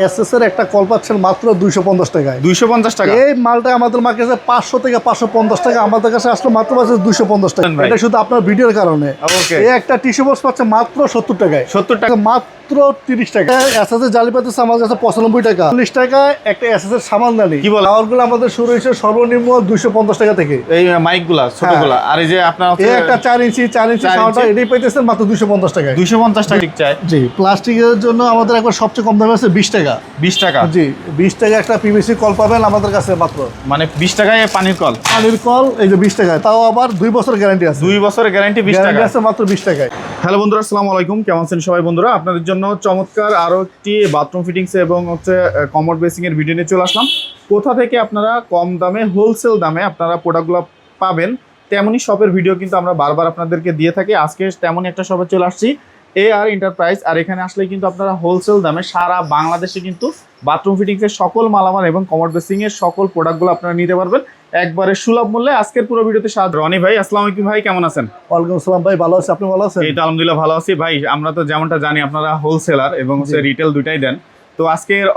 SS এর একটা call পাচ্ছেন মাত্র 250 টাকায়। 250 টাকা। এই মালটা আমাদের মার্কেটে 500 থেকে 550 টাকা, আমাদের কাছে আসলে মাত্র পাচ্ছে 250 টাকা। এটা শুধু আপনার ভিডিওর কারণে। এই একটা টিস্যু বক্স পাচ্ছে মাত্র 70 টাকায়। 70 টাকা মাত্র 30 টাকা। এসএস এর জালি পাচ্ছে আমার কাছে 95 টাকা। 40 টাকা একটা এসএস এর সামানদানি। কি বল, টাওয়ারগুলো আমাদের শুরু হয়েছে সর্বনিম্ন 250 টাকা থেকে। এই মাইকগুলা ছোটগুলা। আর এই যে আপনার এই একটা 4 ইঞ্চি সাউন্ডটা এটাই পাইতেছেন মাত্র 250 টাকায়। 250 টাকা ঠিক চাই। জি, প্লাস্টিকের জন্য আমাদের একবার সবচেয়ে কম দামে আছে 20 টাকা। 20 টাকা। জি, 20 টাকা একটা পিভিসি কল পাবেন আমাদের কাছে মাত্র। মানে 20 টাকায় পানির কল। পানির কল এই যে 20 টাকায়, তাও আবার 2 বছরের গ্যারান্টি আছে। 2 বছরের গ্যারান্টি 20 টাকা আছে মাত্র 20 টাকায়। হ্যালো বন্ধুরা, আসসালামু আলাইকুম। কেমন আছেন সবাই বন্ধুরা? আপনাদের জন্য চমৎকার আরো একটি বাথরুম ফিটিংস এবং কমোড বেসিং এর ভিডিও নিয়ে চলে আসলাম। কোথা থেকে আপনারা কম দামে হোলসেল দামে আপনারা প্রোডাক্টগুলো পাবেন তেমনই শপের ভিডিও কিন্তু আমরা বারবার আপনাদেরকে দিয়ে থাকি। আজকে তেমনই একটা শপে চলে আসছি, AR এন্টারপ্রাইজ। আর এখানে আসলে কিন্তু আপনারা হোলসেল দামে সারা বাংলাদেশে কিন্তু বাথরুম ফিটিংসের সকল মালামাল এবং কমোড বেসিং এর সকল প্রোডাক্টগুলো আপনারা নিতে পারবেন একবারে সুলভ মূল্যে। আজকের পুরো ভিডিওতে সাথে রনি ভাই। আসসালামু আলাইকুম ভাই, কেমন আছেন? ওয়ালাইকুম আসসালাম ভাই, ভালো আছি, আপনি ভালো আছেন? এই তো আলহামদুলিল্লাহ ভালো আছি ভাই। আমরা তো যেমনটা জানি আপনারা হোলসেলার এবং রিটেল দুইটাই দেন। তো আজকের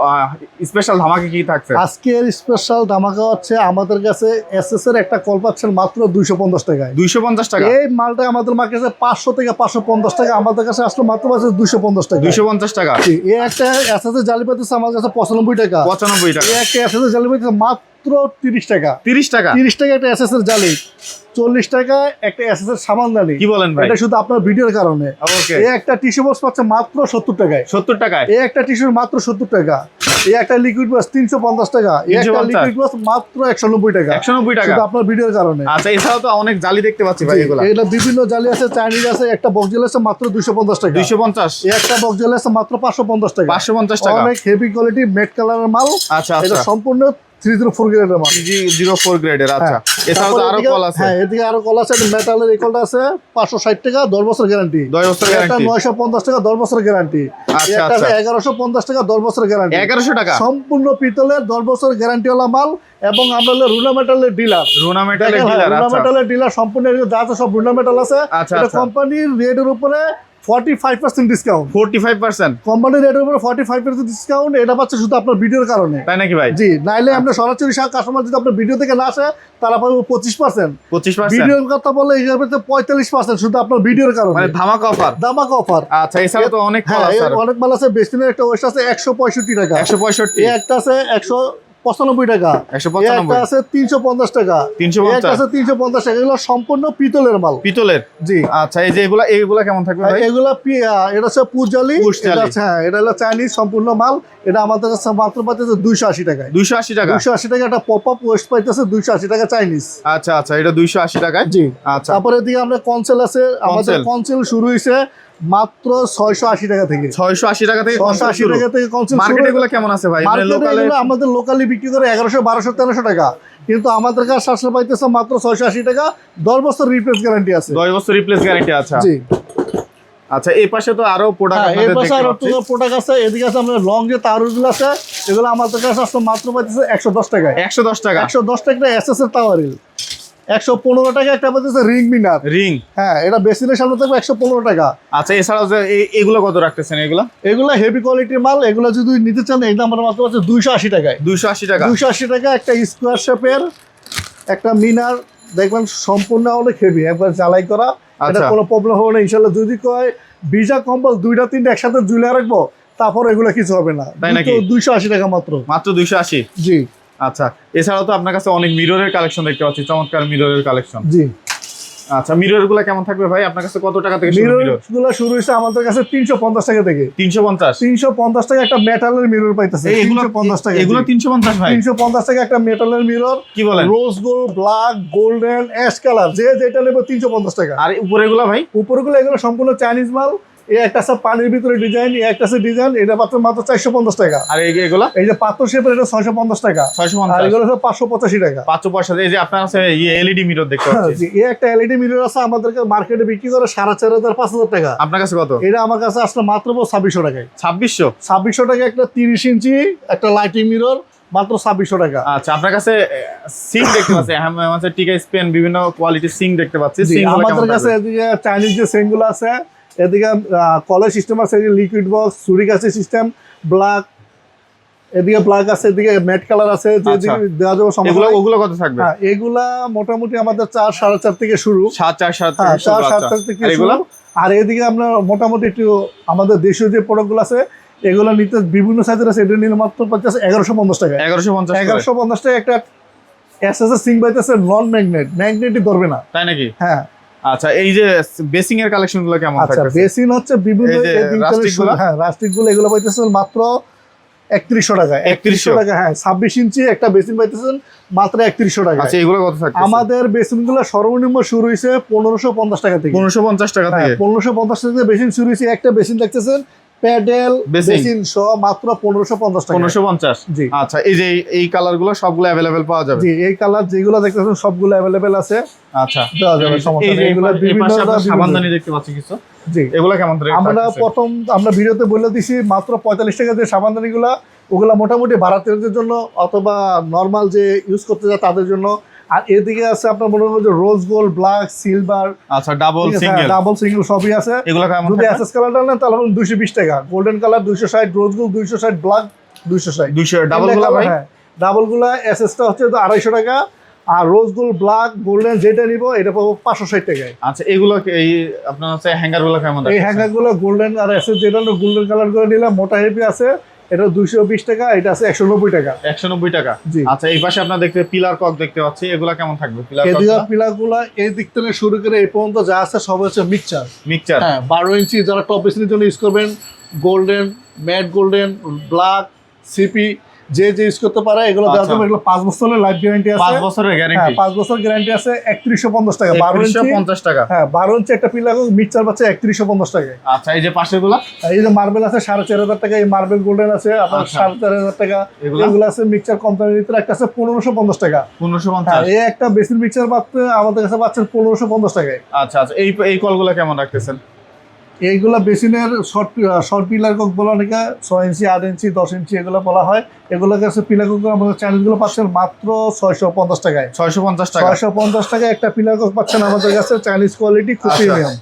স্পেশাল ধামাকা কি থাকছে? আজকের স্পেশাল ধামাকা হচ্ছে আমাদের কাছে এসএস এর একটা কল পাচ্ছেন মাত্র 250 টাকায়। 250 টাকা। এই মালটা আমাদের মার্কেটে 500 থেকে 550 টাকা, আমাদের কাছে আসলে মাত্র পাচ্ছে 250 টাকা। 250 টাকা। এই একটা এসএস এর জালি পাচ্ছে আমার কাছে 95 টাকা। 95 টাকা। এই একটা এসএস এর জালি পাচ্ছে মাত্র 30 টাকা। 30 টাকা। 30 টাকা একটা এসএস এর জালি। 40 টাকা একটা এসএস এর সামানদানি। কি বলেন ভাই? এটা শুধু আপনার ভিডিওর কারণে। ওকে। এই একটা টিস্যু বক্স পাচ্ছে মাত্র 70 টাকায়। 70 টাকায়। এই একটা টিস্যু মাত্র 70 টাকা। এই একটা লিকুইড বক্স 350 টাকা। এই একটা লিকুইড বক্স মাত্র 190 টাকা। 190 টাকা শুধু আপনার ভিডিওর কারণে। আচ্ছা, এছাড়াও তো অনেক জালি দেখতে পাচ্ছি ভাই। এগুলা এটা বিভিন্ন জালি আছে, চাইনিজ আছে। একটা বক্স জালি আছে মাত্র 250 টাকা। 250। এই একটা বক্স জালি আছে মাত্র 550 টাকা। 550 টাকা। অনেক হেভি কোয়ালিটি মেট কালারের মাল। আচ্ছা এটা আচ্ছা। সম্পূর্ণ 304 গ্রেডের মাল। 304 গ্রেডের। আচ্ছা, এছাড়াও তো আরো কল আছে। হ্যাঁ, এদিকে আরো কল আছে। মেটালের এই কলটা আছে 560 টাকা, 10 বছর গ্যারান্টি। 10 বছর গ্যারান্টি। 950 টাকা, 10 বছর গ্যারান্টি। আচ্ছা একটা আচ্ছা। 1150 টাকা, 10 বছর গ্যারান্টি। 1100 টাকা। সম্পূর্ণ পিতলের 10 বছর গ্যারান্টি ওয়ালা মাল। এবং আমরা হলো রুনা মেটালের ডিলার। রুনা মেটালের ডিলার। রুনা আচ্ছা মেটালের ডিলার সম্পূর্ণ যা আছে সব রুনা মেটাল আছে। আচ্ছা এটা আচ্ছা। কোম্পানির রেটের উপরে 45% ডিসকাউন্ট। 45%। কোম্পানির রেটের উপরে 45% ডিসকাউন্ট। এটা পাচ্ছে শুধু আপনার ভিডিওর কারণে। তাই নাকি ভাই? জি, নাইলে আমরা সরাসরি কাস্টমার যদি আপনার ভিডিও থেকে না আসে তারা পাবে 25%। 25%। ভিডিওর কথা বলে এই হিসাবে 45% শুধু আপনার ভিডিওর কারণে। মানে ধামাকা অফার। ধামাকা অফার। আচ্ছা, এছাড়া তো অনেক কল আছে। অনেক মাল আছে। বেস্টিনের একটা ওয়েস্ট আছে 165 টাকা। 165। এই একটা আছে 195 টাকা। 195। একটা আছে 350 টাকা। 350। একটা আছে 350 টাকা। এগুলো সম্পূর্ণ পিতলের মাল। পিতলের। জি। আচ্ছা, এই যে এগুলা কেমন থাকবে ভাই? এগুলা এটা হচ্ছে পুজালি। পুজালি। হ্যাঁ, এটা হলো চাইনিজ সম্পূর্ণ মাল। এটা আমাদের কাছে মাত্র পাইতেছে 280 টাকায়। 280 টাকা। 280 টাকা একটা পপ আপ ওয়েস্ট পাইতেছে 280 টাকা চাইনিজ। আচ্ছা আচ্ছা, এটা 280 টাকায়। জি। আচ্ছা। তারপরে এদিকে আমরা কনসেল আছে। আমাদের কনসেল শুরু হয়েছে মাত্র 680 টাকা থেকে। 680 টাকা থেকে কনসেল 680 শুরু। টাকা থেকে কনসেল শুরু। মার্কেটে এগুলো কেমন আছে ভাই? মানে লোকালে আমাদের লোকালি বিক্রি করে 1100, 1200, 1300 টাকা। কিন্তু আমাদের কাছে আসলে পাইতেছে মাত্র 680 টাকা। 10 বছর রিপ্লেস গ্যারান্টি আছে। 10 বছর রিপ্লেস গ্যারান্টি। আচ্ছা জি। আচ্ছা, এই পাশে তো আরো প্রোডাক্ট এই আপনাদের পাশে দেখতে আরো পাচ্ছি। প্রোডাক্ট আছে। এদিকে আছে আমাদের লং যে তারগুলো আছে, এগুলো আমাদের কাছে আসলে মাত্র পাইতেছে 110 টাকায়। 110 টাকা। 110 টাকা এসএস এর টাওয়ারিল। 115 টাকা একটা পাইতেছে রিং মিনার। রিং। হ্যাঁ, এটা বেসিনের সামনে থাকবে 115 টাকা। আচ্ছা, এছাড়াও যে এগুলো কত রাখতেছেন? এগুলো হেভি কোয়ালিটির মাল। এগুলো যদি নিতে চান এই দাম মাত্র আছে 280 টাকায়। 280 টাকা। 280 টাকা একটা স্কোয়ার শেপের একটা মিনার দেখবেন, সম্পূর্ণ অনেক হেভি, একবার জ্বালাই করা। এটা কোনো প্রবলেম হবে না ইনশাআল্লাহ। যদি কয় ভিজা কম্বল 2টা 3টা একসাথে ঝুলে রাখবো, তারপর এগুলো কিছু হবে না। তাই নাকি? 280 টাকা মাত্র। মাত্র 280। জি। আচ্ছা, এছাড়াও তো আপনার কাছে অনেক মিররের কালেকশন দেখতে পাচ্ছি, চমৎকার মিররের কালেকশন। জি। আচ্ছা, মিরর গুলা কেমন থাকবে ভাই? আপনার কাছে কত টাকা থেকে শুরু? মিরর গুলো শুরু হয়েছে আমাদের কাছে 350 টাকা থেকে। 350। 350 টাকা একটা মেটালের মিরর পাইতেছে। 350 টাকা। এগুলো 350 ভাই? 350 টাকা একটা মেটালের মিরর। কি বলেন? Rose gold, black, golden, ash colour, যে যেটা নেবে 350 টাকা। আর উপরে গুলা ভাই? উপরগুলো এগুলো সম্পূর্ণ চাইনিজ মাল। এই একটা আছে পানির ভিতরে ডিজাইন, এই একটা আছে ডিজাইন। এটা মাত্র 450 টাকা। আর এগুলা? এই যে পাথর শেপের, এটা 650 টাকা। 650। আর এগুলো 585 টাকা। 550। এই যে আপনার আছে এলইডি মিরর দেখতে পাচ্ছি। এই একটা এলইডি মিরর আছে আমাদেরকে মার্কেটে বিক্রি করে 4500, 5000 টাকা। আপনার কাছে কত? এটা আমার কাছে আসলে মাত্র 2600 টাকায়। 2600? 2600 টাকা একটা 30 ইঞ্চি একটা লাইটিং মিরর, মাত্র 2600 টাকা। আচ্ছা, আপনার কাছে সিং দেখতে পাচ্ছি, আমাদের টিকা স্পেন বিভিন্ন কোয়ালিটির সিং দেখতে পাচ্ছি। আমাদের কাছে এদিকে চাইনিজ যে সিংগুলো আছে, এদিকে কলের সিস্টেম আছে, লিকুইড বক্স, সুরিকাসি সিস্টেম, ব্ল্যাক, এদিকে প্লাগ আছে, এদিকে ম্যাট কালার আছে, যে আচ্ছা। দিকে দেওয়া যাবে সমস্যা এগুলো নাই। ওগুলো কত থাকবে? হ্যাঁ, এগুলা মোটামুটি আমাদের 4 4.5 থেকে শুরু। 7 4 7 হ্যাঁ, থেকে শুরু, 4 আচ্ছা। 7 থেকে আর শুরু। এগুলো আর এদিকে আমরা মোটামুটি একটু আমাদের দেশীয় যে প্রোডাক্টগুলো আছে এগুলো নিতে বিভিন্ন সাইজের আছে, এটা নিলে মাত্র 1150 টাকা। 1150 করে। 1150 টাকা একটা এসএসএস সিং বাইতেছে, নন ম্যাগনেট, ম্যাগনেটই ধরবে না। তাই নাকি? হ্যাঁ। আচ্ছা, এই যে বেসিং এর কালেকশন গুলো কেমন আচ্ছা, থাকবে? বেসিন হচ্ছে বিভিন্ন এই যে রাস্টিক গুলো? হ্যাঁ, রাস্টিক গুলো এগুলো পাইতেছেন মাত্র 3100 টাকা। 3100 টাকা। হ্যাঁ, 26 ইঞ্চি একটা বেসিন পাইতেছেন মাত্র 3100 টাকা। আচ্ছা, এগুলো কত থাকবে? আমাদের বেসিন গুলো সর্বনিম্ন শুরু হয়েছে 1550 টাকা থেকে। 1550 টাকা থেকে। 1550 টাকা থেকে বেসিন শুরু হয়েছে। একটা বেসিন দেখতেছেন প্যাডেল বেসিন। বেসিন সহ মাত্র 1550 টাকা। 1550। জি। আচ্ছা, এই যে এই কালার গুলো সবগুলো अवेलेबल পাওয়া যাবে? জি, এই কালার যেগুলো দেখতেছেন সবগুলো अवेलेबल আছে। আচ্ছা, দেওয়া যাবে, সমস্যা নেই। এগুলো বিভিন্ন সাবানদানি দেখতে পাচ্ছি কিছু। জি। এগুলো কেমন রেট? আমরা প্রথম আমরা ভিডিওতে বলে দিছি মাত্র 45 টাকা যে সাবানদানিগুলা, ওগুলা মোটামুটি ভাড়াটিয়াদের জন্য অথবা নরমাল যে ইউজ করতে যায় তাদের জন্য। আর এদিকে আছে আপনার মনে হয় যে রোজ গোল্ড, ব্ল্যাক, সিলভার, আচ্ছা, ডাবল সিঙ্গেল। ডাবল সিঙ্গেল সবই আছে। এগুলো কেমন যদি থাকবে? এসএস কালারটা নেন তাহলে 220 টাকা, golden colour 260, rose gold 260, black 260। 200 double গুলো ভাই? হ্যাঁ, ডাবল গুলা এসএসটা হচ্ছে 250 টাকা, আর রোজ গোল্ড, ব্ল্যাক, গোল্ডেন যেটা নিব এটা পাবো 560 টাকায়। আচ্ছা, এগুলো এই আপনার হচ্ছে হ্যাঙ্গার গুলো কেমন? এই হ্যাঙ্গার গুলো গোল্ডেন আর এসএস যেটা গোল্ডেন কালার করে নিলে মোটা হেভি আছে, এটা 220 টাকা, এটা আছে 190 টাকা। 190 টাকা। জি। আচ্ছা, এই পাশে আপনার দেখতে পিলার কক দেখতে পাচ্ছি, এগুলা কেমন থাকবে? পিলার কক এদিকে পিলার গুলা এই দিক থেকে শুরু করে এই পর্যন্ত যা আছে সব হচ্ছে মিক্সচার। মিক্সচার। হ্যাঁ, 12 ইঞ্চি যারা টপ বেসিনের জন্য ইউজ করবেন, golden, mat golden, black, CP যে ইউজ করতে পারে এগুলো দেওয়া আচ্ছা। যাবে। এগুলো 5 বছরের লাইফ গ্যারান্টি আছে। 5 বছরের গ্যারান্টি। 5 বছর গ্যারান্টি আছে। 3150 টাকা 12 ইঞ্চি। 150 টাকা। হ্যাঁ, 12 ইঞ্চি একটা পিলার মিক্সচার পাচ্ছে 3150 টাকায়। আচ্ছা, এই যে পাশের গুলা? এই যে মার্বেল আছে 4500 টাকা, এই মার্বেল গোল্ডেন আছে আপনার আচ্ছা। 4500 টাকা। এগুলা? এগুলো আছে মিক্সচার কোম্পানির ভিতরে একটা আছে 1550 টাকা। 1550। হ্যাঁ, এই একটা বেসিন মিক্সচার পাচ্ছে আমাদের কাছে পাচ্ছেন 1550 টাকায়। আচ্ছা আচ্ছা, এই কলগুলো কেমন রাখতেছেন? এইগুলা বেসিনের শর্ট পিলার কক বলা অনেকে 6 ইঞ্চি, 8 ইঞ্চি, 10 ইঞ্চি এগুলো বলা হয়। এগুলো কাছে পিলার কক আমাদের চ্যানেলগুলো পাচ্ছেন মাত্র 650 টাকায়। 650 টাকা। 650 টাকায় একটা পিলার কক পাচ্ছেন আমাদের কাছে, চাইনিজ কোয়ালিটি, খুব আচ্ছা। প্রিমিয়াম।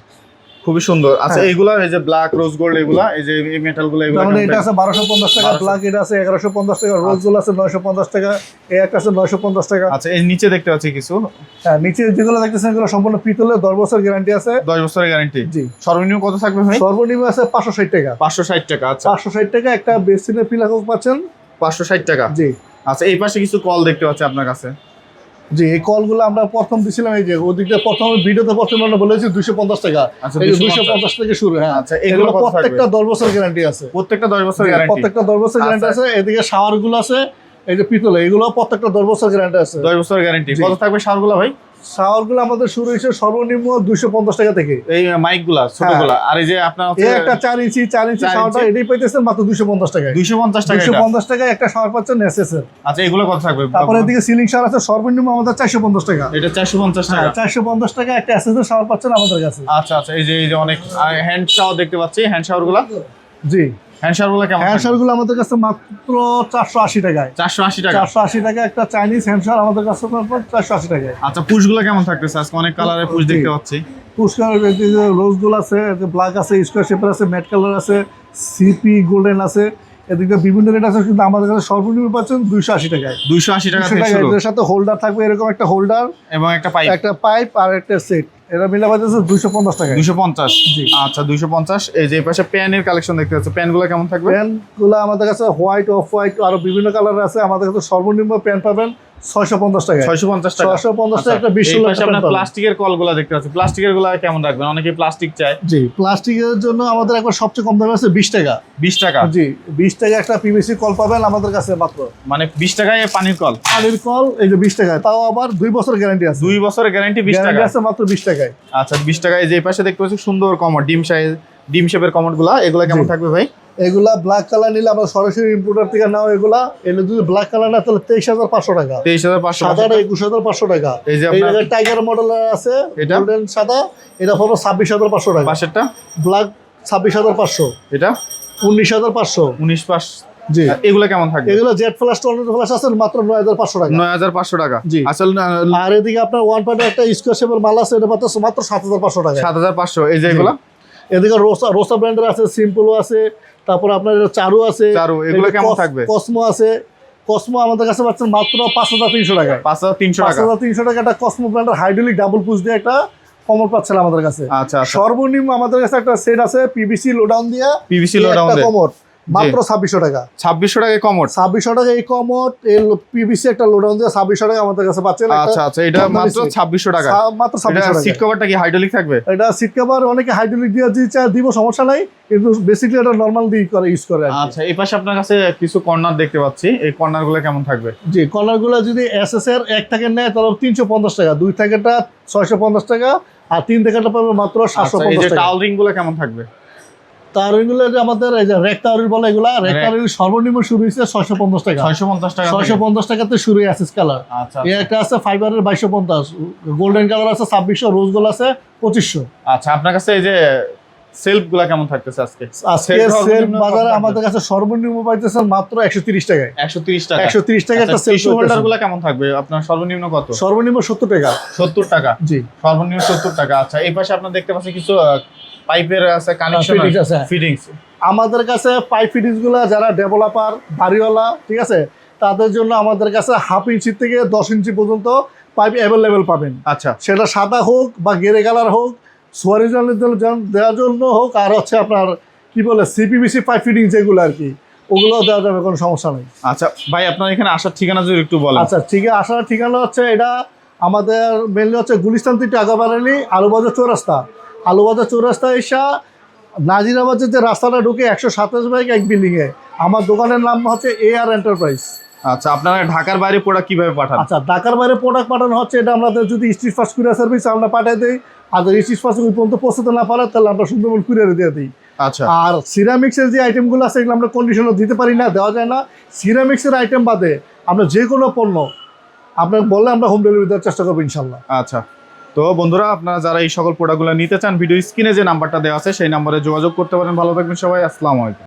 খুবই সুন্দর। আচ্ছা, হ্যাঁ। এইগুলা এই যে ব্ল্যাক, রোজ গোল্ড, এগুলা এই যে এই মেটাল গুলো, এগুলো যেমন কেমন এটা আছে থাকবে? 1250 টাকা, 1200 ব্ল্যাক এটা আছে 1150 টাকা, রোজ গোল্ড আছে 950 টাকা, এই একটা আছে 950 টাকা। আচ্ছা, এই নিচে দেখতে পাচ্ছি কিছু। হ্যাঁ, নিচে যেগুলো দেখতেছেন এগুলো সম্পূর্ণ পিতলের, 10 বছর গ্যারান্টি আছে। 10 বছরের গ্যারান্টি। জি। সর্বনিম্ন কত থাকবে ভাই? সর্বনিম্ন আছে 560 টাকা। 560 টাকা। আচ্ছা, 560 টাকা একটা বেসিনের পিলার কক পাচ্ছেন। 560 টাকা। জি। আচ্ছা, এই পাশে কিছু কল দেখতে পাচ্ছি আপনার কাছে। জি, এই কলগুলো আমরা প্রথম দিছিলাম এই যে ওদিকে প্রথম ভিডিওতে প্রথম আমরা বলেছি 250 টাকা। আচ্ছা, এই 250 250 থেকে শুরু। হ্যাঁ, আচ্ছা, এগুলো কত থাকবে? প্রত্যেকটা 10 বছর গ্যারান্টি আছে। প্রত্যেকটা 10 বছর জি, গ্যারান্টি। প্রত্যেকটা 10 বছর গ্যারান্টি আচ্ছা। আছে। এদিকে শাওয়ার গুলো আছে এই যে পিতলে, এগুলো প্রত্যেকটা 10 বছর গ্যারান্টি আছে। 10 বছর গ্যারান্টি। জি। কত থাকবে শাওয়ারগুলো ভাই? শাওয়ার গুলো আমাদের শুরু হয়েছে সর্বনিম্ন 250 টাকা থেকে। এই মাইকগুলা ছোটগুলা, আর এই যে আপনার হচ্ছে এই একটা 4 ইঞ্চি 4 ইঞ্চি 4 শাওয়ারটা ইঞ্চি। এটাই পাইতেছেন মাত্র 250 টাকায়। 250 টাকা এটা। 250 টাকায় একটা শাওয়ার পাচ্ছেন এসএস এর। আচ্ছা, এগুলো কত থাকবে? তারপরে এদিকে সিলিং শাওয়ার আছে সর্বনিম্ন আমাদের 450 টাকা। এটা 450 টাকা। 450 টাকা একটা এসএস এর শাওয়ার পাচ্ছেন আমাদের কাছে। আচ্ছা আচ্ছা, এই যে অনেক হ্যান্ড শাওয়ার দেখতে পাচ্ছি। হ্যান্ড শাওয়ারগুলো, জি, হ্যান্ড শাওয়ারগুলো কেমন? হ্যান্ড শাওয়ার গুলো আমাদের কাছে মাত্র 480 টাকায়। 480 টাকা। 480 টাকা একটা চাইনিজ হ্যান্ড শাওয়ার আমাদের কাছে পাচ্ছেন 480 টাকায়। আচ্ছা, পুশগুলো কেমন থাকতেছে? আজকে অনেক কালারের পুশ জি। দেখতে পাচ্ছি। পুষ্কার রোজ গোল্ড আছে, ব্ল্যাক আছে, স্কোয়ার শেপের আছে, ম্যাট কালার আছে, সিপি গোল্ডেন আছে। এদিকে বিভিন্ন রেট আছে, কিন্তু আমাদের কাছে সর্বনিম্ন পাচ্ছেন 280 টাকায়। 280 টাকা 200 থেকে টাকা। শুরু, এর সাথে হোল্ডার থাকবে, এরকম একটা হোল্ডার, এবং একটা পাইপ। একটা পাইপ আর একটা সেট, এটা মিলে পাচ্ছে 250 টাকায়। 250। জি। আচ্ছা, 250। এই যে পাশে প্যানের কালেকশন দেখতে পাচ্ছি, প্যানগুলো কেমন থাকবে? প্যান গুলো আমাদের কাছে হোয়াইট, অফ হোয়াইট আরো বিভিন্ন কালার আছে। আমাদের কাছে সর্বনিম্ন প্যান পাবেন 650 টাকায়। 650 টাকা। 650 টাকা একটা 20 এই লাখ পাশে আপনার প্লাস্টিকের কলগুলো দেখতে পাচ্ছি, প্লাস্টিকের গুলো কেমন রাখবেন? অনেকে প্লাস্টিক চায়। জি, প্লাস্টিকের জন্য আমাদের একবার সবচেয়ে কম দামে আছে 20 টাকা। 20 টাকা। জি, 20 টাকা একটা পিভিসি কল পাবেন আমাদের কাছে মাত্র। মানে 20 টাকায় পানির কল। পানির কল এই যে 20 টাকায়, তাও আবার 2 বছর গ্যারান্টি আছে। 2 বছরের গ্যারান্টি 20 টাকা। গ্যারান্টি আছে মাত্র 20 টাকায়। আচ্ছা, 20 টাকায়। যে পাশে দেখতে পাচ্ছি সুন্দর কমোড, ডিম শেপের কমোডগুলো, এগুলো কেমন জি। থাকবে ভাই? এগুলা ব্ল্যাক কালার নিলে আমরা সরাসরি ইম্পোর্টার থেকে নাও। এগুলা এলে যদি ব্ল্যাক কালার না তাহলে 23,500 টাকা। 23,500 সাদাটা 21,500 টাকা। এই যে এই আপনার জায়গায় টাইগার মডেল আছে, এটা? গোল্ডেন সাদা, এটা হলো 26,500 টাকা। পাশেরটা ব্ল্যাক 26,500, এটা 19,500। 19,500। জি, এগুলো কেমন থাকবে? এগুলো জেড ফ্ল্যাশ, টর্নেডো ফ্ল্যাশ আছে মাত্র 9,500 টাকা। 9,500 টাকা। জি। আসল আর এদিকে আপনার ওয়ান পয়েন্ট একটা স্কোয়ার শেপের মাল আছে, এটা পাচ্ছে মাত্র 7,500 টাকা। 7,500। এই যে এগুলো এদিকে রোসা ব্র্যান্ডের আছে, সিম্পলও আছে, তারপর আপনার চারু আছে, চারু, এগুলো কেমন থাকবে? কসমো আছে, কসমো আমাদের কাছে পাচ্ছেন মাত্র 5300 টাকায়। 5300 টাকা। 5300 টাকা একটা কসমো ব্র্যান্ডের হাইড্রোলিক ডাবল পুশ দিয়ে একটা কমর পাচ্ছেন আমাদের কাছে। আচ্ছা। সর্বনিম্ন আমাদের কাছে একটা সেট আছে পিভিসি লোডাউন দিয়ে, পিভিসি লোডাউন দিয়ে কমর মাত্র 2600 টাকা। 2600 টাকায় কমর। 2600 টাকা এই কমর, এই পিভিসি একটা লোডাউন দিয়ে 2600 টাকা আমাদের কাছে পাচ্ছেন। আচ্ছা, এটা মাত্র 2600 টাকা। মাত্র 2600 টাকা। সিট কভারটা কি হাইড্রোলিক থাকবে? এটা সিট কভার অনেকে হাইড্রোলিক দিয়ে দিব, সমস্যা নাই, কিন্তু বেসিক্যালি এটা নরমাল দিয়ে ইউজ করে। আচ্ছা, এই পাশে আপনার কাছে কিছু কর্নার দেখতে পাচ্ছি, এই কর্নারগুলো কেমন থাকবে? জি, কর্নারগুলো যদি এসএস এর 1 থেকে নেয় তাহলে 350 টাকা, 2 থেকেটা 650 টাকা, আর 3 থেকেটা পাবে মাত্র 750 টাকা। টাওয়াল রিং গুলো কেমন থাকবে? তারগুলো আমাদের এই যে রেক তাওয়ার বলে, এগুলা রেক তাওয়ার সর্বনিম্ন শুরু হইছে 650 টাকা। 650 টাকা। 650 টাকাতে শুরু অ্যাসেস কালার। আচ্ছা, এই একটা আছে ফাইবারের 2250, গোল্ডেন কালার আছে 2600, রোজ গোল্ড আছে 2500। আচ্ছা, আপনার কাছে এই যে সেলফ গুলা কেমন থাকতেছে আজকে? আজকে সেলফ বাজারে আমাদের কাছে সর্বনিম্ন পাইতেছেন মাত্র 130 টাকায়। 130 টাকা। 130 টাকা একটা সেলফ হোল্ডার গুলা কেমন থাকবে? আপনার সর্বনিম্ন কত? সর্বনিম্ন 70 টাকা। 70 টাকা। জি, সর্বনিম্ন 70 টাকা। আচ্ছা, এই পাশে আপনার দেখতে পাচ্ছেন কিছু পাইপের আছে, কানেকশন আছে, ফিটিংস। আমাদের কাছে পাইপ ফিটিংস গুলা যারা ডেভেলপার, বাড়িওয়ালা, ঠিক আছে, তাদের জন্য আমাদের কাছে 1/2 ইঞ্চি থেকে 10 ইঞ্চি পর্যন্ত পাইপ অ্যাভেলেবেল পাবেন। আচ্ছা, সেটা সাদা হোক বা গেরে কালার হোক, সোয়ারিজনের দেওয়ার জন্য হোক, আর হচ্ছে আপনার কি বলে সিপিবিসি পাইপ ফিটিং যেগুলো আর কি, ওগুলো দেওয়া যাবে, কোনো সমস্যা নেই। আচ্ছা ভাই, আপনার এখানে আসার ঠিকানা যদি একটু বলেন। আচ্ছা, ঠিক আছে, আসার ঠিকানা হচ্ছে এটা আমাদের মেনলি হচ্ছে গুলিস্তান থেকে আগাবাড়ালি আলুবাজার চৌরাস্তা। আলুবাজার চৌরাস্তা এসা নাজিরাবাদের যে রাস্তাটা ঢুকে 127 বাইক এক বিল্ডিংয়ে, আমার দোকানের নাম হচ্ছে AR এন্টারপ্রাইজ। আচ্ছা, আপনারা ঢাকার বাইরে প্রোডাক্ট কিভাবে পাঠান? আচ্ছা, ঢাকার বাইরে প্রোডাক্ট পাঠানো হচ্ছে, এটা আমাদের যদি স্ট্রিট ফাস্ট কুরিয়ার সার্ভিস আমরা পাঠিয়ে দিই, আর যদি স্ট্রিট ফাস্ট ওই পর্যন্ত পৌঁছাতে না পারে তাহলে আমরা সুন্দরবন কুরিয়ারে দিয়ে দিই। আচ্ছা, আর সিরামিক্সের যে আইটেমগুলো আছে এগুলো আমরা কন্ডিশনও দিতে পারি না, দেওয়া যায় না। সিরামিক্সের আইটেম বাদে আমরা যে কোনো পণ্য আপনাকে বললে আমরা হোম ডেলিভারি দেওয়ার চেষ্টা করবো ইনশাল্লাহ। আচ্ছা, তো বন্ধুরা, আপনারা যারা এই সকল প্রোডাক্টগুলো নিতে চান, ভিডিও স্ক্রিনে যে নাম্বারটা দেওয়া আছে সেই নাম্বারে যোগাযোগ করতে পারেন। ভালো থাকবেন সবাই, আসসালামু আলাইকুম।